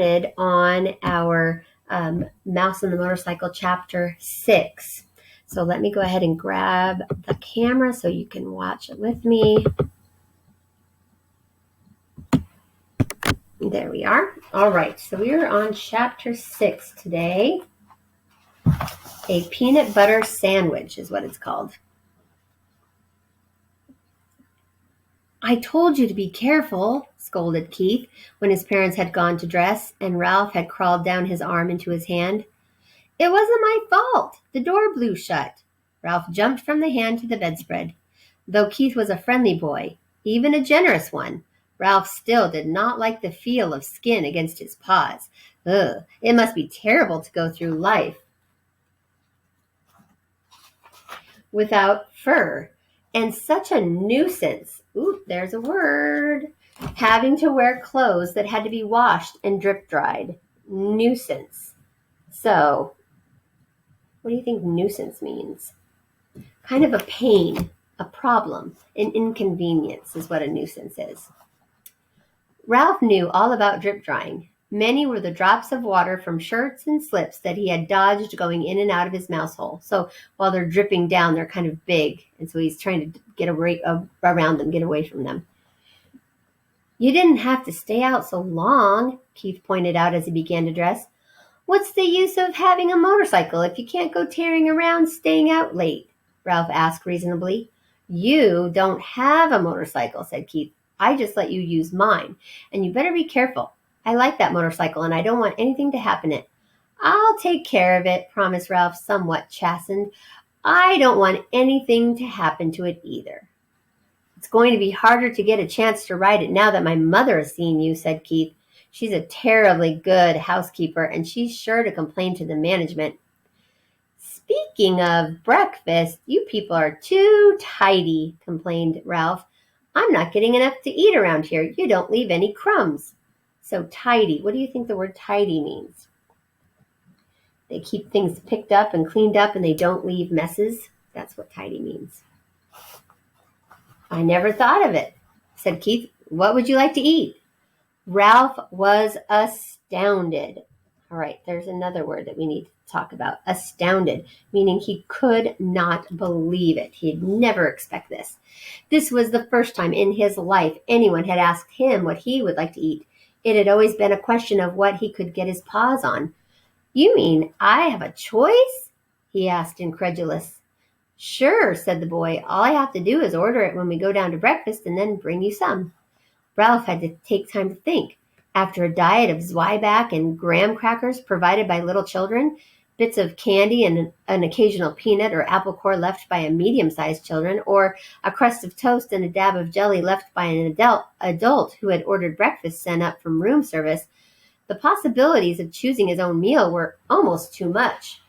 On our Mouse and the Motorcycle chapter 6. So let me go ahead and grab the camera so you can watch it with me. There we are. All right, so we are on chapter 6 today. A peanut butter sandwich is what it's called. I told you to be careful, scolded Keith when his parents had gone to dress and Ralph had crawled down his arm into his hand. It wasn't my fault. The door blew shut. Ralph jumped from the hand to the bedspread. Though Keith was a friendly boy, even a generous one, Ralph still did not like the feel of skin against his paws. Ugh, it must be terrible to go through life without fur. And such a nuisance. Ooh, there's a word. Having to wear clothes that had to be washed and drip dried. Nuisance. So, what do you think nuisance means? Kind of a pain, a problem, an inconvenience is what a nuisance is. Ralph knew all about drip drying. Many were the drops of water from shirts and slips that he had dodged going in and out of his mouse hole. So while they're dripping down, they're kind of big, and so he's trying to get around them, get away from them. You didn't have to stay out so long, Keith pointed out as he began to dress. What's the use of having a motorcycle if you can't go tearing around staying out late? Ralph asked reasonably. You don't have a motorcycle, said Keith. I just let you use mine, and you better be careful. I like that motorcycle, and I don't want anything to happen to it. I'll take care of it, promised Ralph, somewhat chastened. I don't want anything to happen to it either. It's going to be harder to get a chance to ride it now that my mother has seen you, said Keith. She's a terribly good housekeeper, and she's sure to complain to the management. Speaking of breakfast, you people are too tidy, complained Ralph. I'm not getting enough to eat around here. You don't leave any crumbs. So tidy, what do you think the word tidy means? They keep things picked up and cleaned up and they don't leave messes. That's what tidy means. I never thought of it, said Keith. What would you like to eat? Ralph was astounded. All right, there's another word that we need to talk about. Astounded, meaning he could not believe it. He'd never expect this. This was the first time in his life anyone had asked him what he would like to eat. It had always been a question of what he could get his paws on. You mean I have a choice? He asked, incredulous. Sure, said the boy. All I have to do is order it when we go down to breakfast and then bring you some. Ralph had to take time to think. After a diet of Zwieback and graham crackers provided by little children, bits of candy and an occasional peanut or apple core left by a medium-sized children, or a crust of toast and a dab of jelly left by an adult who had ordered breakfast sent up from room service, the possibilities of choosing his own meal were almost too much.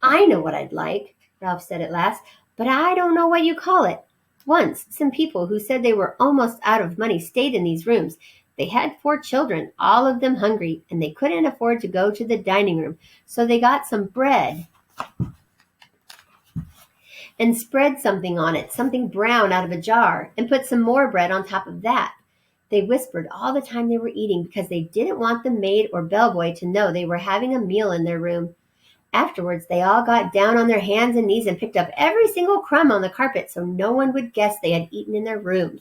I know what I'd like, Ralph said at last, but I don't know what you call it. Once, some people who said they were almost out of money stayed in these rooms. They had 4 children, all of them hungry, and they couldn't afford to go to the dining room, so they got some bread and spread something on it, something brown out of a jar, and put some more bread on top of that. They whispered all the time they were eating because they didn't want the maid or bellboy to know they were having a meal in their room. Afterwards, they all got down on their hands and knees and picked up every single crumb on the carpet so no one would guess they had eaten in their rooms.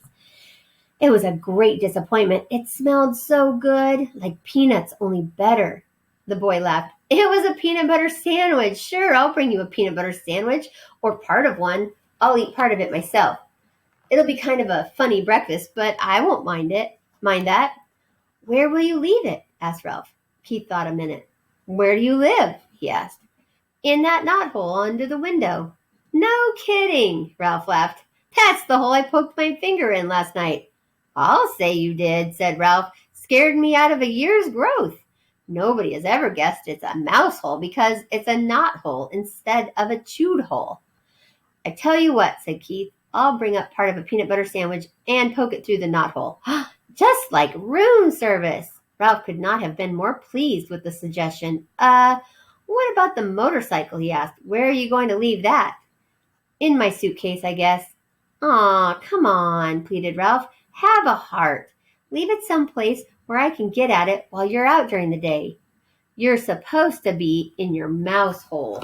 It was a great disappointment. It smelled so good, like peanuts, only better. The boy laughed. It was a peanut butter sandwich. Sure, I'll bring you a peanut butter sandwich, or part of one. I'll eat part of it myself. It'll be kind of a funny breakfast, but I won't mind that. Where will you leave it? Asked Ralph. Keith thought a minute. Where do you live? He asked. In that knothole under the window. No kidding, Ralph laughed. That's the hole I poked my finger in last night. I'll say you did, said Ralph. Scared me out of a year's growth. Nobody has ever guessed it's a mouse hole because it's a knot hole instead of a chewed hole. I tell you what, said Keith. I'll bring up part of a peanut butter sandwich and poke it through the knot hole. Just like room service. Ralph could not have been more pleased with the suggestion. What about the motorcycle, he asked. Where are you going to leave that? In my suitcase, I guess. Aw, come on, pleaded Ralph. Have a heart. Leave it someplace where I can get at it while you're out during the day. You're supposed to be in your mouse hole,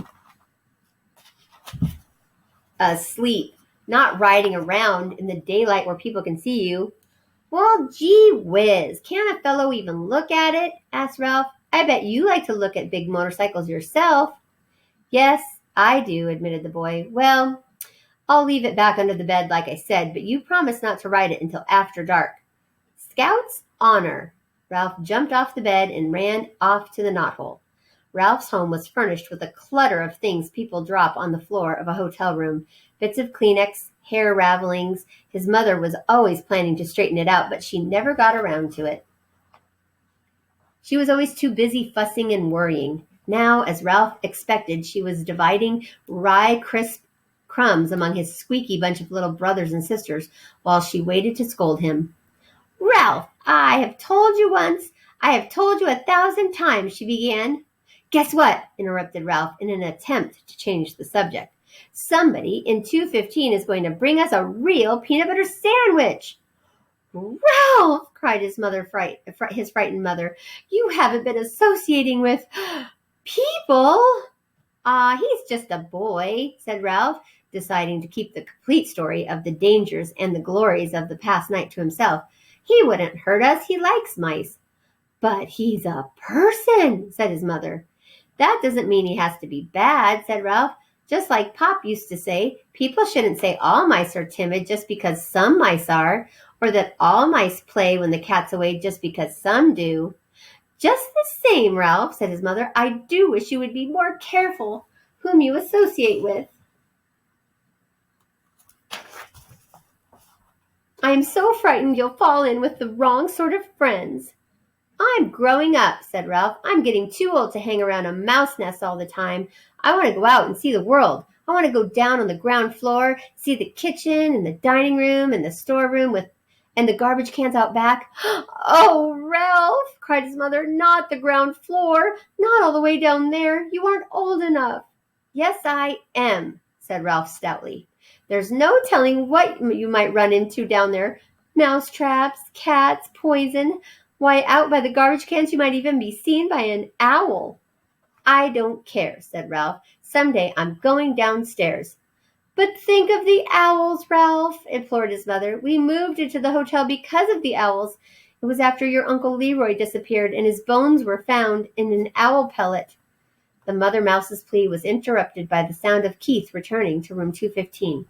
asleep, not riding around in the daylight where people can see you." "Well, gee whiz, can't a fellow even look at it?" asked Ralph. "I bet you like to look at big motorcycles yourself." "Yes, I do," admitted the boy. "Well, I'll leave it back under the bed like I said, but you promise not to ride it until after dark." "Scout's honor." Ralph jumped off the bed and ran off to the knothole. Ralph's home was furnished with a clutter of things people drop on the floor of a hotel room. Bits of Kleenex, hair ravelings. His mother was always planning to straighten it out, but she never got around to it. She was always too busy fussing and worrying. Now, as Ralph expected, she was dividing rye crisp crumbs among his squeaky bunch of little brothers and sisters while she waited to scold him. "Ralph, I have told you once, I have told you 1,000 times," she began. "Guess what?" interrupted Ralph in an attempt to change the subject. "Somebody in 215 is going to bring us a real peanut butter sandwich." "Ralph!" cried his frightened mother. "You haven't been associating with people?" He's just a boy," said Ralph, deciding to keep the complete story of the dangers and the glories of the past night to himself. "He wouldn't hurt us. He likes mice." "But he's a person," said his mother. "That doesn't mean he has to be bad," said Ralph. "Just like Pop used to say, people shouldn't say all mice are timid just because some mice are, or that all mice play when the cat's away just because some do." "Just the same, Ralph," said his mother, "I do wish you would be more careful whom you associate with. I am so frightened you'll fall in with the wrong sort of friends." "I'm growing up," said Ralph. "I'm getting too old to hang around a mouse nest all the time. I want to go out and see the world. I want to go down on the ground floor, see the kitchen and the dining room and the storeroom and the garbage cans out back." "Oh, Ralph," cried his mother, "not the ground floor, not all the way down there. You aren't old enough." "Yes, I am," said Ralph stoutly. "There's no telling what you might run into down there. Mouse traps, cats, poison. Why, out by the garbage cans you might even be seen by an owl." "I don't care," said Ralph. "Someday I'm going downstairs." "But think of the owls, Ralph," implored his mother. "We moved into the hotel because of the owls. It was after your Uncle Leroy disappeared and his bones were found in an owl pellet." The mother mouse's plea was interrupted by the sound of Keith returning to room 215.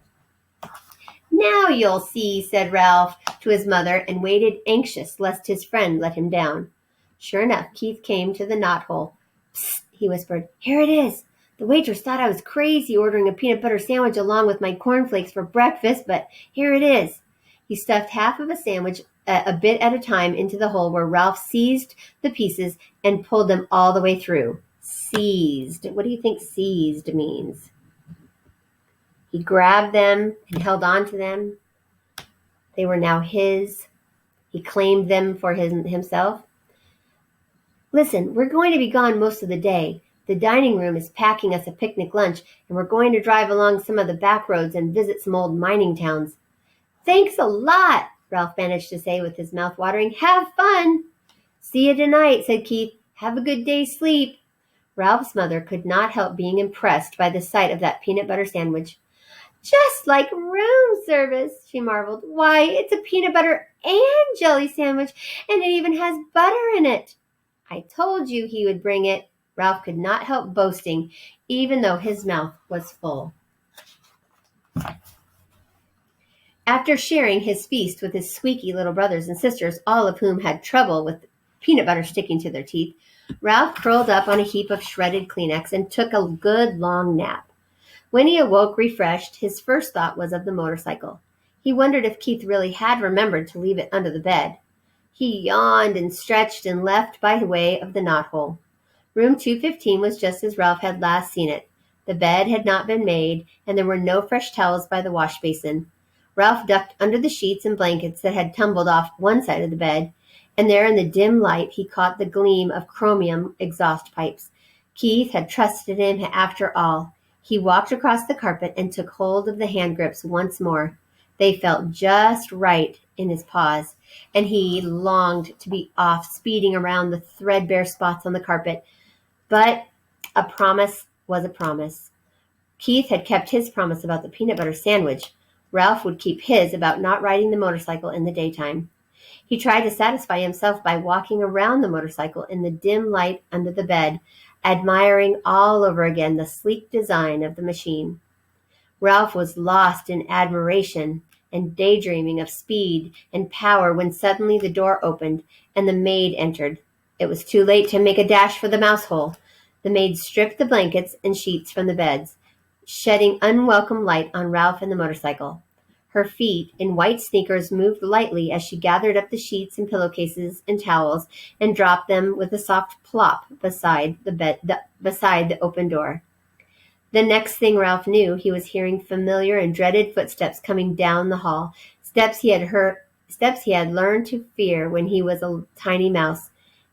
"Now you'll see," said Ralph to his mother, and waited anxious lest his friend let him down. Sure enough, Keith came to the knothole. "Psst," he whispered. "Here it is. The waitress thought I was crazy ordering a peanut butter sandwich along with my cornflakes for breakfast, but here it is." He stuffed half of a sandwich a bit at a time into the hole where Ralph seized the pieces and pulled them all the way through. Seized. What do you think seized means? He grabbed them and held on to them. They were now his. He claimed them for himself. "Listen, we're going to be gone most of the day. The dining room is packing us a picnic lunch, and we're going to drive along some of the back roads and visit some old mining towns." "Thanks a lot," Ralph managed to say with his mouth watering. "Have fun." "See you tonight," said Keith. "Have a good day's sleep." Ralph's mother could not help being impressed by the sight of that peanut butter sandwich. "Just like room service," she marveled. "Why, it's a peanut butter and jelly sandwich, and it even has butter in it." "I told you he would bring it." Ralph could not help boasting, even though his mouth was full. After sharing his feast with his squeaky little brothers and sisters, all of whom had trouble with peanut butter sticking to their teeth, Ralph curled up on a heap of shredded Kleenex and took a good long nap. When he awoke refreshed, his first thought was of the motorcycle. He wondered if Keith really had remembered to leave it under the bed. He yawned and stretched and left by way of the knothole. Room 215 was just as Ralph had last seen it. The bed had not been made, and there were no fresh towels by the wash basin. Ralph ducked under the sheets and blankets that had tumbled off one side of the bed, and there in the dim light he caught the gleam of chromium exhaust pipes. Keith had trusted him after all. He walked across the carpet and took hold of the hand grips once more. They felt just right in his paws, and he longed to be off speeding around the threadbare spots on the carpet. But a promise was a promise. Keith had kept his promise about the peanut butter sandwich. Ralph would keep his about not riding the motorcycle in the daytime. He tried to satisfy himself by walking around the motorcycle in the dim light under the bed, admiring all over again the sleek design of the machine. Ralph was lost in admiration and daydreaming of speed and power when suddenly the door opened and the maid entered. It was too late to make a dash for the mouse hole. The maid stripped the blankets and sheets from the beds, shedding unwelcome light on Ralph and the motorcycle. Her feet, in white sneakers, moved lightly as she gathered up the sheets and pillowcases and towels and dropped them with a soft plop beside the open door. The next thing Ralph knew, he was hearing familiar and dreaded footsteps coming down the hall, steps he had learned to fear when he was a tiny mouse.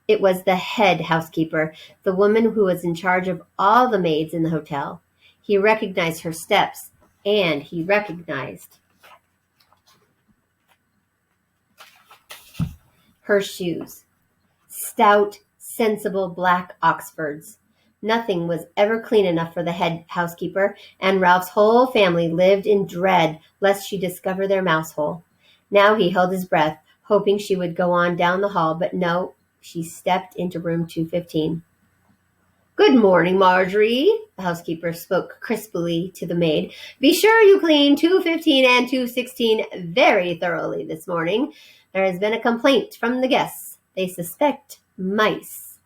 It was the head housekeeper, the woman who was in charge of all the maids in the hotel. He recognized her steps, and he recognized her shoes. Stout, sensible black Oxfords. Nothing was ever clean enough for the head housekeeper, and Ralph's whole family lived in dread lest she discover their mouse hole. Now he held his breath, hoping she would go on down the hall, but no, she stepped into room 215. "Good morning, Marjorie," the housekeeper spoke crisply to the maid. "Be sure you clean 215 and 216 very thoroughly this morning. There has been a complaint from the guests. They suspect mice."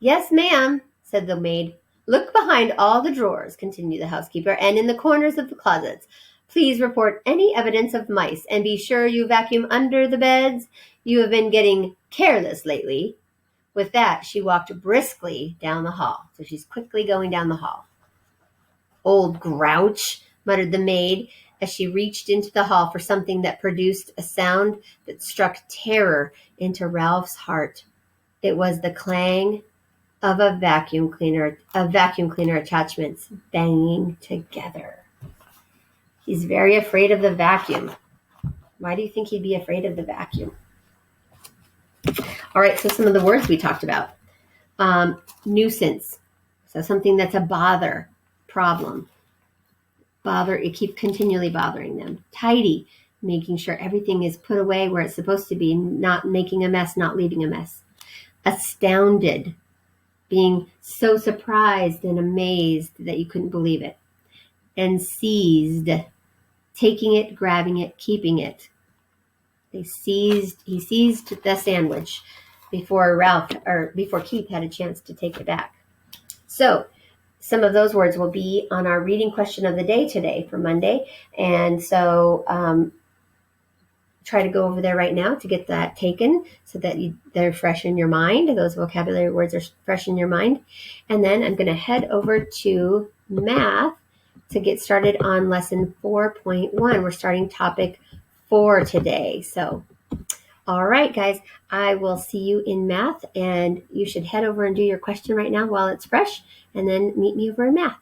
"Yes, ma'am," said the maid. "Look behind all the drawers," continued the housekeeper, "and in the corners of the closets. Please report any evidence of mice, and be sure you vacuum under the beds. You have been getting careless lately." With that, she walked briskly down the hall. So she's quickly going down the hall. "Old grouch," muttered the maid as she reached into the hall for something that produced a sound that struck terror into Ralph's heart. It was the clang of a vacuum cleaner attachments banging together. He's very afraid of the vacuum. Why do you think he'd be afraid of the vacuum? All right, so some of the words we talked about. Nuisance, so something that's a bother, problem. Bother, you keep continually bothering them. Tidy, making sure everything is put away where it's supposed to be, not making a mess, not leaving a mess. Astounded, being so surprised and amazed that you couldn't believe it. And seized, taking it, grabbing it, keeping it. He seized the sandwich before Keith had a chance to take it back. So some of those words will be on our reading question of the day today for Monday. And so try to go over there right now to get that taken so that they're fresh in your mind. Those vocabulary words are fresh in your mind. And then I'm going to head over to math to get started on lesson 4.1. We're starting topic 4 today. So, all right, guys, I will see you in math, and you should head over and do your question right now while it's fresh, and then meet me over in math.